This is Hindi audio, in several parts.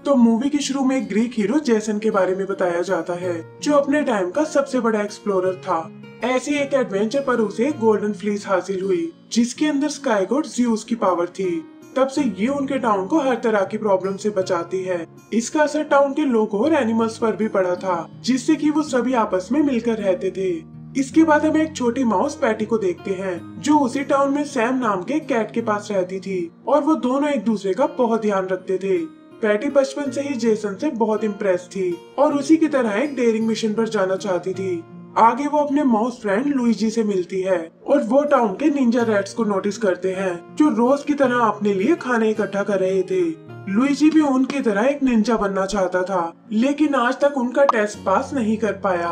तो मूवी के शुरू में एक ग्रीक हीरो जेसन के बारे में बताया जाता है, जो अपने टाइम का सबसे बड़ा एक्सप्लोरर था। ऐसे एक एडवेंचर पर उसे गोल्डन फ्लीस हासिल हुई, जिसके अंदर स्काई गॉड ज़्यूस की पावर थी। तब से ये उनके टाउन को हर तरह की प्रॉब्लम से बचाती है। इसका असर टाउन के लोगों और एनिमल्स पर भी पड़ा था, जिससे कि वो सभी आपस में मिलकर रहते थे। इसके बाद हम एक छोटी माउस पैटी को देखते हैं, जो उसी टाउन में सैम नाम के कैट के पास रहती थी, और वो दोनों एक दूसरे का बहुत ध्यान रखते थे। पैटी बचपन से ही जेसन से बहुत इम्प्रेस थी और उसी की तरह एक डेयरिंग मिशन पर जाना चाहती थी। आगे वो अपने माउस फ्रेंड लुइजी से मिलती है और वो टाउन के निंजा रैट्स को नोटिस करते हैं, जो रोज की तरह अपने लिए खाने इकट्ठा कर रहे थे। लुइजी भी उनकी तरह एक निंजा बनना चाहता था, लेकिन आज तक उनका टेस्ट पास नहीं कर पाया।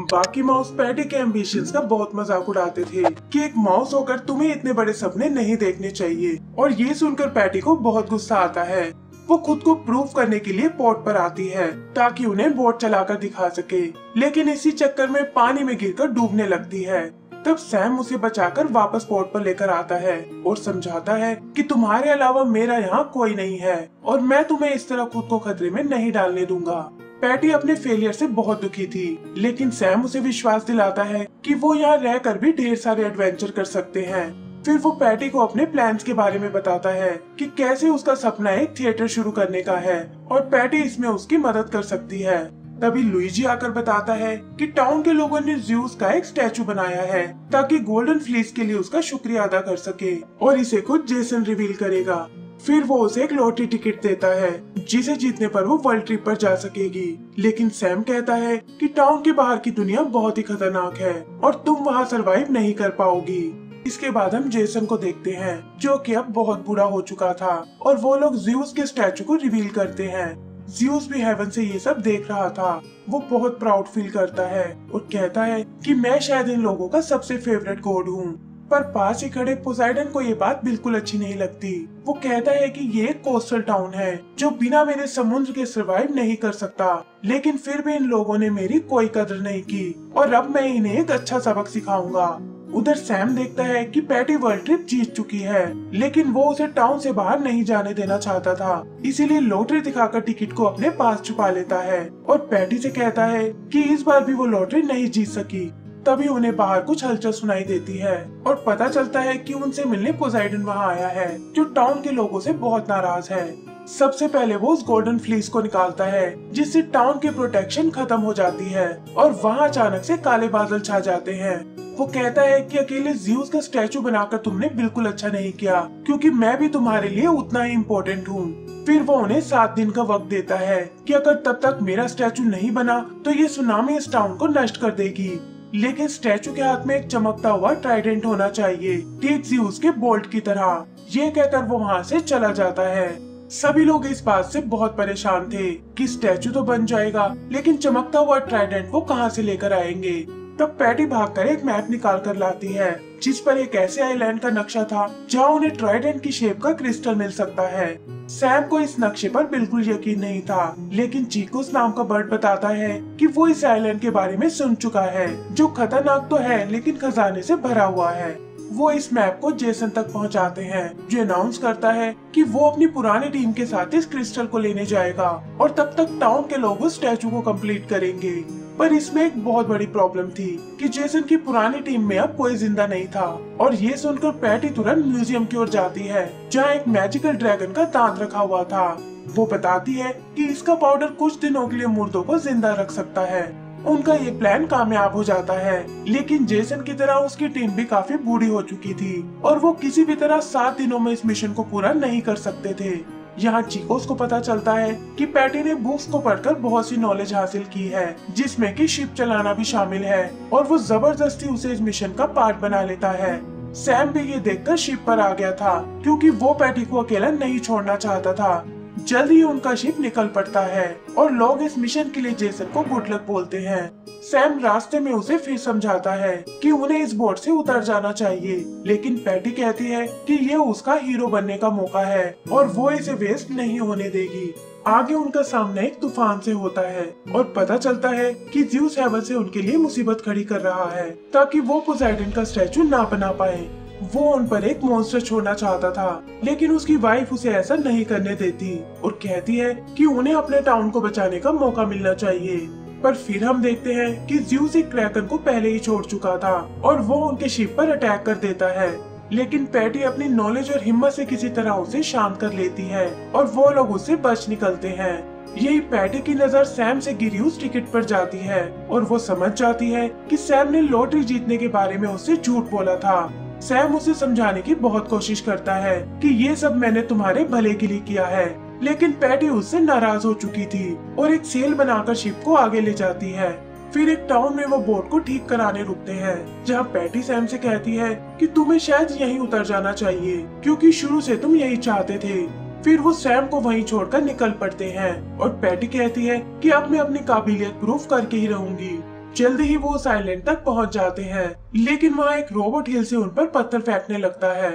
बाकी माउस पैटी के एम्बिशंस का बहुत मजाक उड़ाते थे कि एक माउस होकर तुम्हें इतने बड़े सपने नहीं देखने चाहिए, और ये सुनकर पैटी को बहुत गुस्सा आता है। वो खुद को प्रूव करने के लिए बोट पर आती है ताकि उन्हें बोट चलाकर दिखा सके, लेकिन इसी चक्कर में पानी में गिरकर डूबने लगती है। तब सैम उसे बचाकर वापस बोट पर लेकर आता है और समझाता है कि तुम्हारे अलावा मेरा यहाँ कोई नहीं है और मैं तुम्हें इस तरह खुद को खतरे में नहीं डालने दूंगा। पैटी अपने फेलियर से बहुत दुखी थी, लेकिन सैम उसे विश्वास दिलाता है कि वो यहाँ रहकर भी ढेर सारे एडवेंचर कर सकते हैं। फिर वो पैटी को अपने प्लान्स के बारे में बताता है कि कैसे उसका सपना एक थिएटर शुरू करने का है और पैटी इसमें उसकी मदद कर सकती है। तभी लुइजी आकर बताता है कि टाउन के लोगों ने ज़्यूस का एक स्टैचू बनाया है ताकि गोल्डन फ्लीस के लिए उसका शुक्रिया अदा कर सके, और इसे खुद जेसन रिवील करेगा। फिर वो उसे एक लॉटरी टिकट देता है, जिसे जीतने पर वो वर्ल्ड ट्रिप पर जा सकेगी। लेकिन सैम कहता है कि टाउन के बाहर की दुनिया बहुत ही खतरनाक है और तुम वहाँ सरवाइव नहीं कर पाओगी। इसके बाद हम जेसन को देखते हैं, जो कि अब बहुत बूढ़ा हो चुका था, और वो लोग ज़्यूस के स्टैचू को रिवील करते हैं। ज़्यूस भी हेवन से ये सब देख रहा था। वो बहुत प्राउड फील करता है और कहता है कि मैं शायद इन लोगों का सबसे फेवरेट गॉड हूँ। पर पास ही खड़े पोसाइडन को ये बात बिल्कुल अच्छी नहीं लगती। वो कहता है कि ये एक कोस्टल टाउन है जो बिना मेरे समुद्र के सर्वाइव नहीं कर सकता, लेकिन फिर भी इन लोगों ने मेरी कोई कदर नहीं की और अब मैं इन्हें एक अच्छा सबक सिखाऊंगा। उधर सैम देखता है कि पैटी वर्ल्ड ट्रिप जीत चुकी है, लेकिन वो उसे टाउन से बाहर नहीं जाने देना चाहता था, इसीलिए लॉटरी दिखाकर टिकट को अपने पास छुपा लेता है और पैटी से कहता है कि इस बार भी वो लॉटरी नहीं जीत सकी। तभी उन्हें बाहर कुछ हलचल सुनाई देती है और पता चलता है कि उनसे मिलने पोसाइडन वहाँ आया है, जो टाउन के लोगों से बहुत नाराज है। सबसे पहले वो उस गोल्डन फ्लीस को निकालता है, जिससे टाउन की प्रोटेक्शन खत्म हो जाती है और वहाँ अचानक से काले बादल छा जाते हैं। वो कहता है कि अकेले ज़्यूस का स्टैचू बनाकर तुमने बिल्कुल अच्छा नहीं किया, क्योंकि मैं भी तुम्हारे लिए उतना ही इम्पोर्टेंट हूँ। फिर वो उन्हें 7 दिन का वक्त देता है कि अगर तब तक मेरा स्टैचू नहीं बना तो ये सुनामी इस टाउन को नष्ट कर देगी, लेकिन स्टैचू के हाथ में एक चमकता हुआ ट्राइडेंट होना चाहिए, ठीक ज़्यूस के बोल्ट की तरह। ये कहकर वो वहाँ से चला जाता है। सभी लोग इस बात से बहुत परेशान थे कि स्टैचू तो बन जाएगा, लेकिन चमकता हुआ ट्राइडेंट वो कहाँ से लेकर आएंगे। तब पैटी भागकर एक मैप निकाल कर लाती है, जिस पर एक ऐसे आइलैंड का नक्शा था जहाँ उन्हें ट्राइडेंट की शेप का क्रिस्टल मिल सकता है। सैम को इस नक्शे पर बिल्कुल यकीन नहीं था, लेकिन चीकूस नाम का बर्ड बताता है कि वो इस आइलैंड के बारे में सुन चुका है, जो खतरनाक तो है लेकिन खजाने से भरा हुआ है। वो इस मैप को जेसन तक पहुंचाते हैं, जो अनाउंस करता है कि वो अपनी पुरानी टीम के साथ इस क्रिस्टल को लेने जाएगा और तब तक टाउन के लोग उस स्टैचू को कंप्लीट करेंगे। पर इसमें एक बहुत बड़ी प्रॉब्लम थी कि जेसन की पुरानी टीम में अब कोई जिंदा नहीं था, और ये सुनकर पैटी तुरंत म्यूजियम की ओर जाती है, जहाँ एक मैजिकल ड्रैगन का दांत रखा हुआ था। वो बताती है कि इसका पाउडर कुछ दिनों के लिए मुर्दों को जिंदा रख सकता है। उनका ये प्लान कामयाब हो जाता है, लेकिन जेसन की तरह उसकी टीम भी काफी बूढ़ी हो चुकी थी और वो किसी भी तरह 7 दिनों में इस मिशन को पूरा नहीं कर सकते थे। यहाँ चिकोस को पता चलता है कि पैटी ने बुक्स को पढ़कर बहुत सी नॉलेज हासिल की है, जिसमें कि शिप चलाना भी शामिल है, और वो जबरदस्ती उसे इस मिशन का पार्ट बना लेता है। सैम भी ये देखकर शिप पर आ गया था, क्योंकि वो पैटी को अकेला नहीं छोड़ना चाहता था। जल्द ही उनका शिप निकल पड़ता है और लोग इस मिशन के लिए जेसन को गुड लक बोलते हैं। सैम रास्ते में उसे फिर समझाता है कि उन्हें इस बोट से उतर जाना चाहिए, लेकिन पैटी कहती है कि ये उसका हीरो बनने का मौका है और वो इसे वेस्ट नहीं होने देगी। आगे उनका सामना एक तूफान से होता है और पता चलता है कि ज़्यूस हेवन से उनके लिए मुसीबत खड़ी कर रहा है ताकि वो पोसाइडन का स्टैचू ना बना पाए। वो उन पर एक मॉन्स्टर छोड़ना चाहता था, लेकिन उसकी वाइफ उसे ऐसा नहीं करने देती और कहती है कि उन्हें अपने टाउन को बचाने का मौका मिलना चाहिए। पर फिर हम देखते हैं कि ज़्यूस एक क्रैकन को पहले ही छोड़ चुका था और वो उनके शिप पर अटैक कर देता है, लेकिन पैटी अपनी नॉलेज और हिम्मत से किसी तरह उसे शांत कर लेती है और वो लोग उससे बच निकलते हैं। यही पैटी की नजर सैम से गिरी उस टिकट पर जाती है और वो समझ जाती है कि सैम ने लॉटरी जीतने के बारे में उससे झूठ बोला था। सैम उसे समझाने की बहुत कोशिश करता है कि ये सब मैंने तुम्हारे भले के लिए किया है, लेकिन पैटी उससे नाराज हो चुकी थी और एक सेल बनाकर शिप को आगे ले जाती है। फिर एक टाउन में वो बोट को ठीक कराने रुकते हैं, जहाँ पैटी सैम से कहती है कि तुम्हें शायद यहीं उतर जाना चाहिए क्योंकि शुरू से तुम यही चाहते थे। फिर वो सैम को वहीं छोड़कर निकल पड़ते हैं और पैटी कहती है कि अब मैं अपनी काबिलियत प्रूफ करके ही रहूंगी। जल्दी ही वो उस आइलैंड तक पहुंच जाते हैं, लेकिन वहाँ एक रोबोट हिल से उन पर पत्थर फेंकने लगता है।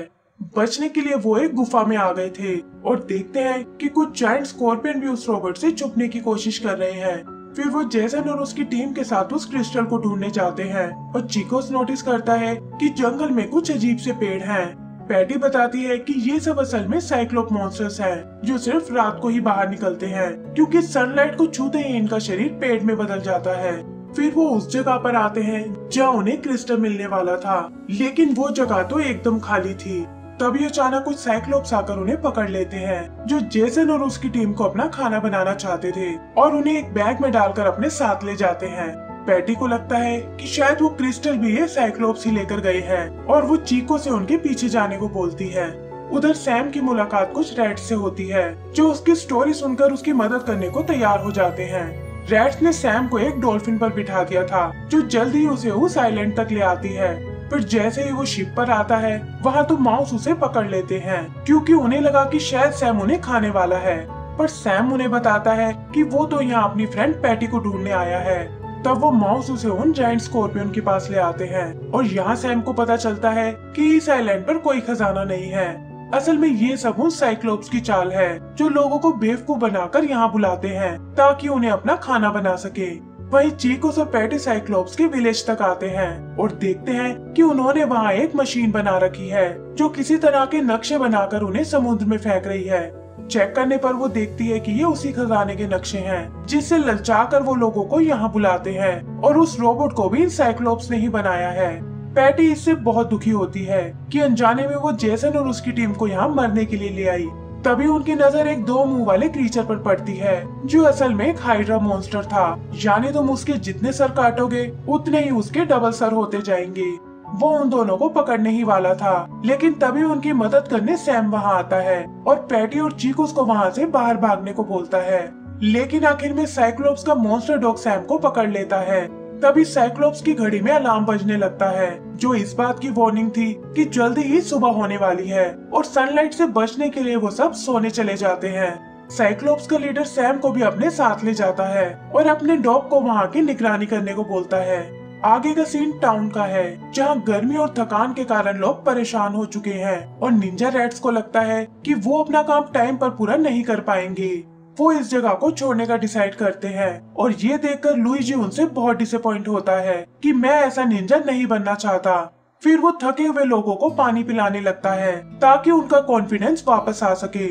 बचने के लिए वो एक गुफा में आ गए थे और देखते हैं कि कुछ जायंट स्कॉर्पियन भी उस रोबोट से छुपने की कोशिश कर रहे हैं। फिर वो जेसन और उसकी टीम के साथ उस क्रिस्टल को ढूंढने जाते हैं और चिकोस नोटिस करता है कि जंगल में कुछ अजीब से पेड़ हैं। पैटी बताती है कि ये सब असल में साइक्लोप मॉन्स्टर्स हैं, जो सिर्फ रात को ही बाहर निकलते हैं क्योंकि सनलाइट को छूते ही इनका शरीर पेड़ में बदल जाता है। फिर वो उस जगह पर आते हैं जहाँ उन्हें क्रिस्टल मिलने वाला था, लेकिन वो जगह तो एकदम खाली थी। तभी अचानक कुछ साइक्लोप्स आकर उन्हें पकड़ लेते हैं, जो जेसन और उसकी टीम को अपना खाना बनाना चाहते थे और उन्हें एक बैग में डालकर अपने साथ ले जाते हैं। पैटी को लगता है कि शायद वो क्रिस्टल भी ये साइक्लोप्स ही लेकर गए हैं और वो चीको से उनके पीछे जाने को बोलती है। उधर सैम की मुलाकात कुछ रैट्स से होती है, जो उसकी स्टोरी सुनकर उसकी मदद करने को तैयार हो जाते हैं। रैट्स ने सैम को एक डॉल्फिन पर बिठा दिया था, जो जल्दी ही उसे उस आइलैंड तक ले आती है। पर जैसे ही वो शिप पर आता है, वहाँ तो माउस उसे पकड़ लेते हैं क्योंकि उन्हें लगा कि शायद सैम उन्हें खाने वाला है। पर सैम उन्हें बताता है कि वो तो यहाँ अपनी फ्रेंड पैटी को ढूंढने आया है। तब वो माउस उसे उन जायंट स्कॉर्पियन के पास ले आते हैं और यहाँ सैम को पता चलता है कि इस आइलैंड पर कोई खजाना नहीं है। असल में ये सब उन साइक्लोप्स की चाल है, जो लोगों को बेवकूफ बनाकर यहाँ बुलाते हैं ताकि उन्हें अपना खाना बना सके। वहीं चीकोस और पैटी साइक्लोप्स के विलेज तक आते हैं और देखते हैं कि उन्होंने वहाँ एक मशीन बना रखी है, जो किसी तरह के नक्शे बनाकर उन्हें समुद्र में फेंक रही है। चेक करने पर वो देखती है कि ये उसी खजाने के नक्शे हैं, जिससे ललचाकर वो लोगों को यहाँ बुलाते हैं और उस रोबोट को भी इन साइक्लोप्स ने ही बनाया है। पैटी इससे बहुत दुखी होती है कि अनजाने में वो जेसन और उसकी टीम को यहाँ मरने के लिए ले आई। तभी उनकी नजर एक 2 मुंह वाले क्रीचर पर पड़ती है, जो असल में एक हाइड्रा मॉन्स्टर था। यानी तुम उसके जितने सर काटोगे उतने ही उसके डबल सर होते जाएंगे। वो उन दोनों को पकड़ने ही वाला था, लेकिन तभी उनकी मदद करने सैम वहाँ आता है और पैटी और चीकोस को वहाँ से बाहर भागने को बोलता है। लेकिन आखिर में साइक्लोप्स का मॉन्स्टर डॉग सैम को पकड़ लेता है। तभी साइक्लोप्स की घड़ी में अलार्म बजने लगता है, जो इस बात की वार्निंग थी कि जल्दी ही सुबह होने वाली है और सनलाइट से बचने के लिए वो सब सोने चले जाते हैं। साइक्लोप्स का लीडर सैम को भी अपने साथ ले जाता है और अपने डॉग को वहाँ की निगरानी करने को बोलता है। आगे का सीन टाउन का है, जहाँ गर्मी और थकान के कारण लोग परेशान हो चुके हैं और निंजा रैट्स को लगता है कि वो अपना काम टाइम पर पूरा नहीं कर पाएंगे। वो इस जगह को छोड़ने का डिसाइड करते हैं और ये देखकर लुइजी उनसे बहुत डिसअपॉइंट होता है कि मैं ऐसा निंजा नहीं बनना चाहता। फिर वो थके हुए लोगों को पानी पिलाने लगता है ताकि उनका कॉन्फिडेंस वापस आ सके।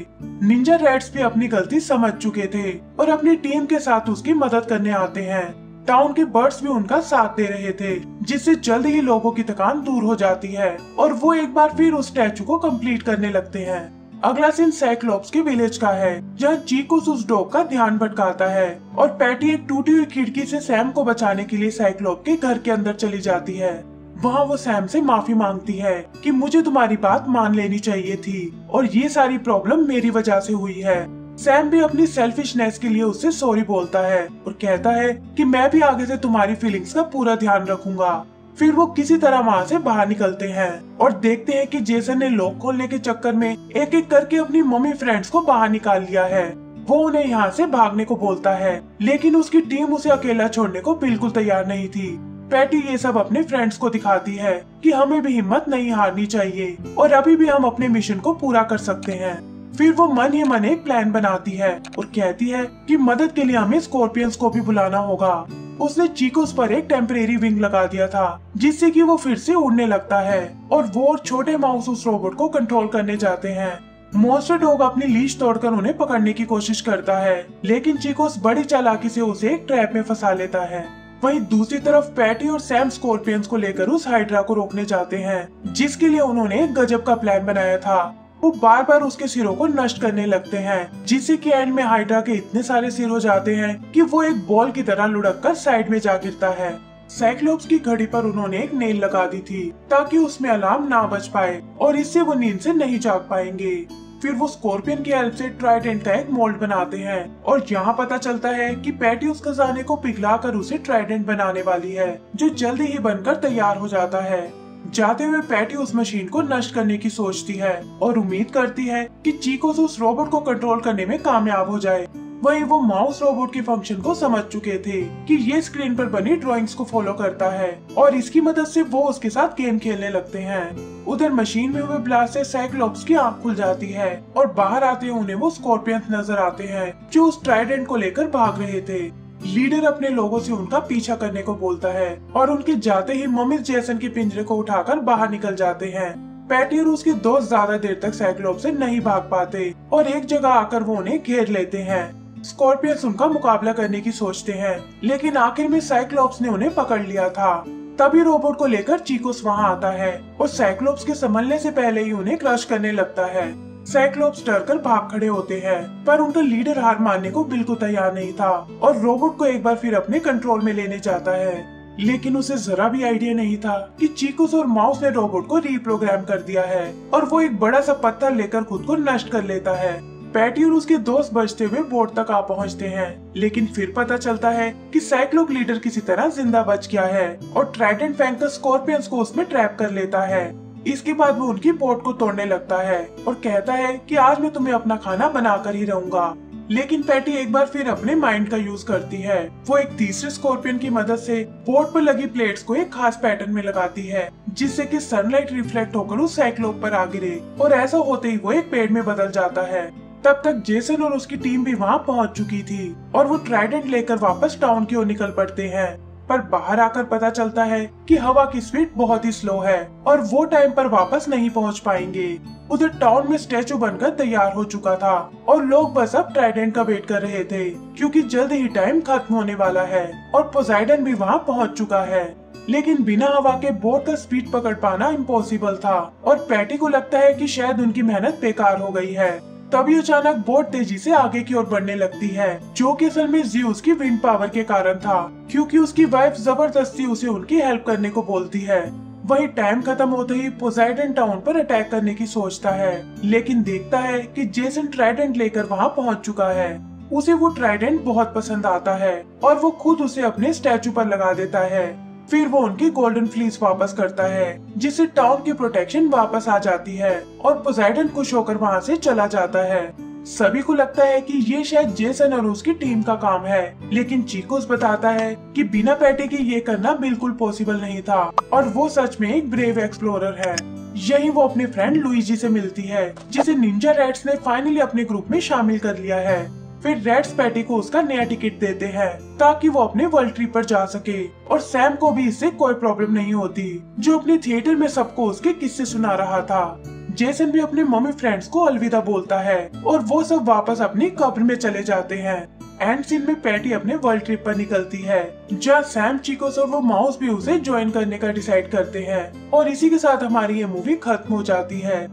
निंजा रैट्स भी अपनी गलती समझ चुके थे और अपनी टीम के साथ उसकी मदद करने आते हैं। टाउन के बर्ड्स भी उनका साथ दे रहे थे, जिससे जल्दी ही लोगों की थकान दूर हो जाती है और वो एक बार फिर उस स्टैचू को कंप्लीट करने लगते हैं। अगला सीन साइक्लोप्स के विलेज का है, जहाँ चीकोस उस डॉग का ध्यान भटकाता है और पैटी एक टूटी हुई खिड़की से सैम को बचाने के लिए साइक्लोप के घर के अंदर चली जाती है। वहाँ वो सैम से माफी मांगती है कि मुझे तुम्हारी बात मान लेनी चाहिए थी और ये सारी प्रॉब्लम मेरी वजह से हुई है। सैम भी अपनी सेल्फिशनेस के लिए उससे सॉरी बोलता है और कहता है कि मैं भी आगे से तुम्हारी फीलिंग्स का पूरा ध्यान रखूंगा। फिर वो किसी तरह वहाँ से बाहर निकलते हैं और देखते हैं कि जेसन ने लॉक खोलने के चक्कर में एक एक करके अपनी मम्मी फ्रेंड्स को बाहर निकाल लिया है। वो उन्हें यहाँ से भागने को बोलता है, लेकिन उसकी टीम उसे अकेला छोड़ने को बिल्कुल तैयार नहीं थी। पैटी ये सब अपने फ्रेंड्स को दिखाती है कि हमें भी हिम्मत नहीं हारनी चाहिए और अभी भी हम अपने मिशन को पूरा कर सकते हैं। फिर वो मन ही मन एक प्लान बनाती है और कहती है कि मदद के लिए हमें स्कॉर्पियंस को भी बुलाना होगा। उसने चीकोस पर एक टेम्परेरी विंग लगा दिया था जिससे कि वो फिर से उड़ने लगता है और वो और छोटे माउस उस रोबोट को कंट्रोल करने जाते हैं। मॉन्स्टर डॉग अपनी लीश तोड़कर उन्हें पकड़ने की कोशिश करता है, लेकिन चीकोस बड़ी चालाकी से उसे एक ट्रैप में फंसा लेता है। वहीं दूसरी तरफ पैटी और सैम स्कॉर्पियंस को लेकर उस हाइड्रा को रोकने जाते हैं, जिसके लिए उन्होंने एक गजब का प्लान बनाया था। वो बार बार उसके सिरों को नष्ट करने लगते हैं, जिससे कि एंड में हाइड्रा के इतने सारे सिर हो जाते हैं कि वो एक बॉल की तरह लुढ़क कर साइड में जा गिरता है। साइक्लोप्स की घड़ी पर उन्होंने एक नेल लगा दी थी ताकि उसमें अलार्म ना बज पाए और इससे वो नींद से नहीं जाग पाएंगे। फिर वो स्कॉर्पियन की हेल्प से ट्राइडेंट का एक मोल्ड बनाते हैं और यहाँ पता चलता है कि पैटी उस खजाने को पिघलाकर उसे ट्राइडेंट बनाने वाली है, जो जल्दी ही बनकर तैयार हो जाता है। जाते हुए पैटी उस मशीन को नष्ट करने की सोचती है और उम्मीद करती है कि चीकोस उस रोबोट को कंट्रोल करने में कामयाब हो जाए। वहीं वो माउस रोबोट के फंक्शन को समझ चुके थे कि ये स्क्रीन पर बनी ड्राइंग्स को फॉलो करता है और इसकी मदद से वो उसके साथ गेम खेलने लगते हैं। उधर मशीन में हुए ब्लास्ट से साइक्लोप्स की आंख खुल जाती है और बाहर आते हुए उन्हें वो स्कॉर्पियंस नजर आते हैं जो उस ट्राइडेंट को लेकर भाग रहे थे। लीडर अपने लोगों से उनका पीछा करने को बोलता है और उनके जाते ही ममिस जेसन के पिंजरे को उठाकर बाहर निकल जाते हैं। पैटी और उसके दोस्त ज्यादा देर तक साइक्लोप्स से नहीं भाग पाते और एक जगह आकर वो उन्हें घेर लेते हैं। स्कॉर्पियंस उनका मुकाबला करने की सोचते हैं, लेकिन आखिर में साइक्लोप्स ने उन्हें पकड़ लिया था। तभी रोबोट को लेकर चीकोस वहां आता है और साइक्लोप्स के संभलने से पहले ही उन्हें क्रश करने लगता है। साइक्लोप्स डरकर भाग खड़े होते हैं, पर उनका लीडर हार मानने को बिल्कुल तैयार नहीं था और रोबोट को एक बार फिर अपने कंट्रोल में लेने जाता है। लेकिन उसे जरा भी आइडिया नहीं था कि चीकोस और माउस ने रोबोट को रीप्रोग्राम कर दिया है और वो एक बड़ा सा पत्थर लेकर खुद को नष्ट कर लेता है। पैटी और उसके दोस्त बचते हुए बोर्ड तक आ पहुंचते हैं, लेकिन फिर पता चलता है कि साइक्लोप लीडर किसी तरह जिंदा बच गया है और ट्राइडेंट फेंककर स्कॉर्पियंस को उसमें ट्रैप कर लेता है। इसके बाद वो उनकी बोट को तोड़ने लगता है और कहता है कि आज मैं तुम्हें अपना खाना बनाकर ही रहूंगा। लेकिन पैटी एक बार फिर अपने माइंड का यूज करती है। वो एक तीसरे स्कॉर्पियन की मदद से बोट पर लगी प्लेट्स को एक खास पैटर्न में लगाती है, जिससे कि सनलाइट रिफ्लेक्ट होकर उस साइक्लोप पर आ गिरे और ऐसा होते ही वो एक पेड़ में बदल जाता है। तब तक जेसन और उसकी टीम भी वहां पहुंच चुकी थी और वो ट्राइडेंट लेकर वापस टाउन की ओर निकल पड़ते हैं। पर बाहर आकर पता चलता है कि हवा की स्पीड बहुत ही स्लो है और वो टाइम पर वापस नहीं पहुंच पाएंगे। उधर टाउन में स्टैचू बनकर तैयार हो चुका था और लोग बस अब ट्राइडेंट का वेट कर रहे थे, क्योंकि जल्द ही टाइम खत्म होने वाला है और पोसाइडन भी वहां पहुंच चुका है। लेकिन बिना हवा के बोट का स्पीड पकड़ पाना इम्पॉसिबल था और पैटी को लगता है कि शायद उनकी मेहनत बेकार हो गई है। तभी अचानक बोट तेजी से आगे की ओर बढ़ने लगती है, जो कि असल में ज़्यूस की विंड पावर के कारण था, क्योंकि उसकी वाइफ जबरदस्ती उसे उनकी हेल्प करने को बोलती है। वही टाइम खत्म होते ही पोसाइडन टाउन पर अटैक करने की सोचता है, लेकिन देखता है कि जेसन ट्राइडेंट लेकर वहां पहुंच चुका है। उसे वो ट्राइडेंट बहुत पसंद आता है और वो खुद उसे अपने स्टैचू पर लगा देता है। फिर वो उनकी गोल्डन फ्लीस वापस करता है, जिससे टाउन की प्रोटेक्शन वापस आ जाती है और पोसाइडन खुश होकर वहां से चला जाता है। सभी को लगता है कि ये शायद जेसन और उसकी टीम का काम है, लेकिन चीकोस बताता है कि बिना पैटी के ये करना बिल्कुल पॉसिबल नहीं था और वो सच में एक ब्रेव एक्सप्लोरर है। यही वो अपने फ्रेंड लुइजी से मिलती है, जिसे निंजा रैट्स ने फाइनली अपने ग्रुप में शामिल कर लिया है। फिर रैट्स पैटी को उसका नया टिकट देते हैं ताकि वो अपने वर्ल्ड ट्रिप पर जा सके और सैम को भी इससे कोई प्रॉब्लम नहीं होती, जो अपने थिएटर में सबको उसके किस्से सुना रहा था। जेसन भी अपने मम्मी फ्रेंड्स को अलविदा बोलता है और वो सब वापस अपनी कब्र में चले जाते हैं। एंड सीन में पैटी अपने वर्ल्ड ट्रिप पर निकलती है, जहाँ सैम, चिकोस और वो माउस भी उसे ज्वाइन करने का डिसाइड करते हैं और इसी के साथ हमारी ये मूवी खत्म हो जाती है।